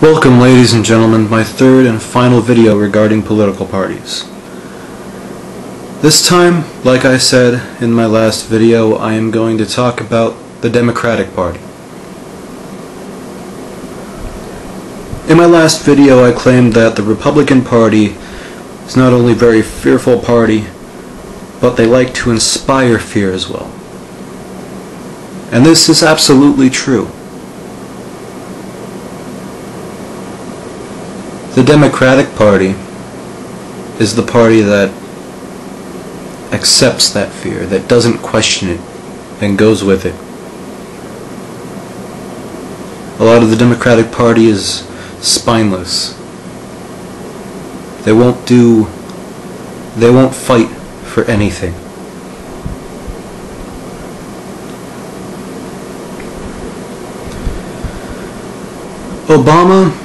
Welcome, ladies and gentlemen, my third and final video regarding political parties. This time, like I said in my last video, I am going to talk about the Democratic Party. In my last video, I claimed that the Republican Party is not only a very fearful party, but they like to inspire fear as well. And this is absolutely true. The Democratic Party is the party that accepts that fear, that doesn't question it, and goes with it. A lot of the Democratic Party is spineless. They won't fight for anything. Obama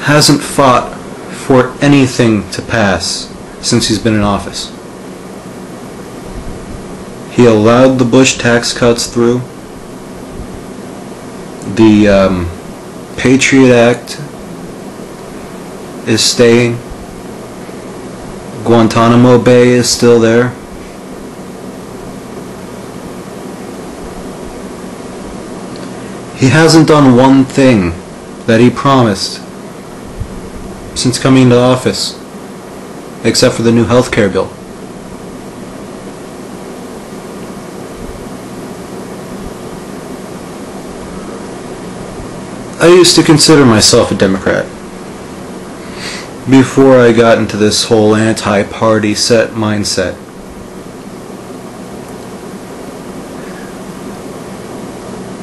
hasn't fought for anything to pass since he's been in office. He allowed the Bush tax cuts through. The Patriot Act is staying. Guantanamo Bay is still there. He hasn't done one thing that he promised since coming into office, except for the new health care bill. I used to consider myself a Democrat before I got into this whole anti-party set mindset.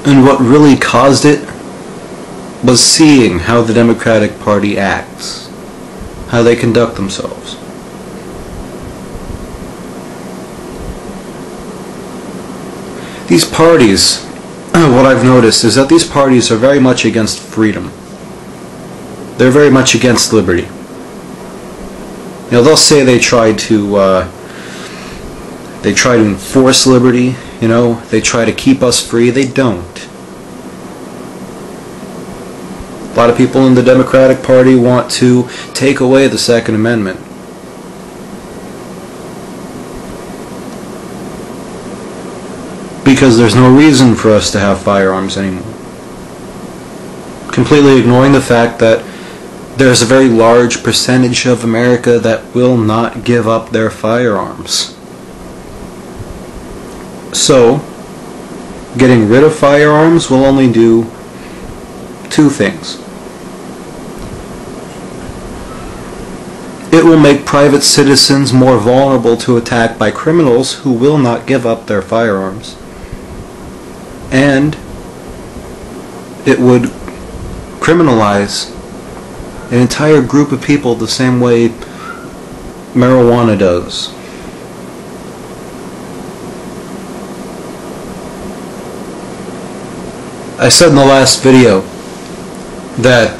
And what really caused it was seeing how the Democratic Party acts, how they conduct themselves. These parties, what I've noticed is that these parties are very much against freedom. They're very much against liberty. You know, they'll say they try to enforce liberty, you know, they try to keep us free. They don't. A lot of people in the Democratic Party want to take away the Second Amendment. Because there's no reason for us to have firearms anymore. Completely ignoring the fact that there's a very large percentage of America that will not give up their firearms. So, getting rid of firearms will only do two things. It will make private citizens more vulnerable to attack by criminals who will not give up their firearms. And it would criminalize an entire group of people the same way marijuana does. I said in the last video that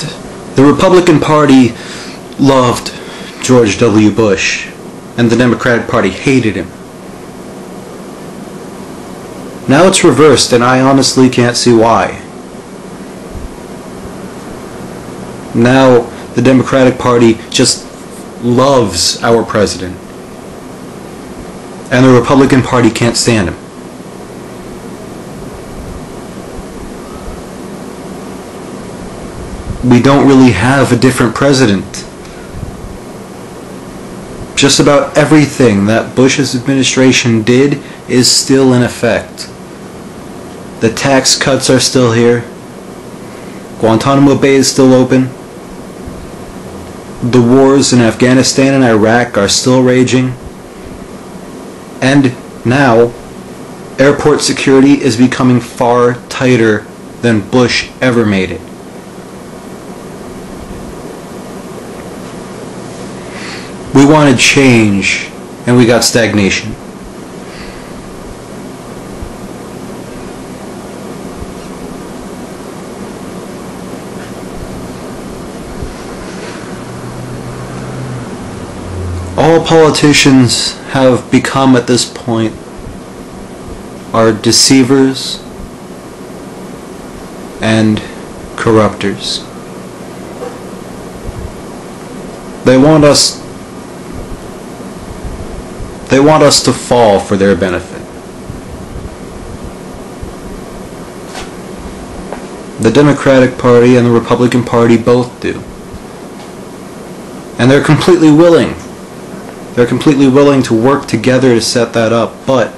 the Republican Party loved George W. Bush and the Democratic Party hated him. Now it's reversed, and I honestly can't see why. Now the Democratic Party just loves our president, and the Republican Party can't stand him. We don't really have a different president. Just about everything that Bush's administration did is still in effect. The tax cuts are still here. Guantanamo Bay is still open. The wars in Afghanistan and Iraq are still raging. And now, airport security is becoming far tighter than Bush ever made it. We wanted change, and we got stagnation. All politicians have become at this point are deceivers and corrupters. They want us to fall for their benefit. The Democratic Party and the Republican Party both do. And they're completely willing. They're completely willing to work together to set that up, but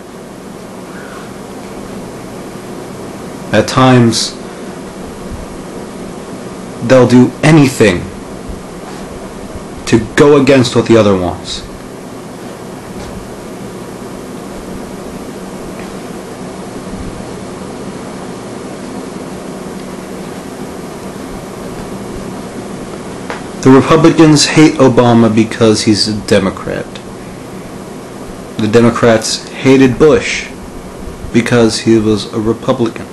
at times they'll do anything to go against what the other wants. The Republicans hate Obama because he's a Democrat. The Democrats hated Bush because he was a Republican.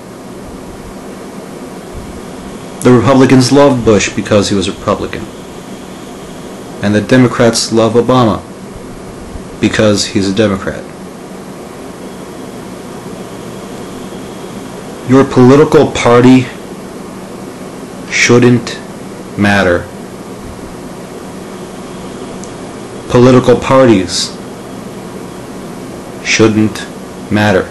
The Republicans loved Bush because he was a Republican. And the Democrats love Obama because he's a Democrat. Your political party shouldn't matter. Political parties shouldn't matter.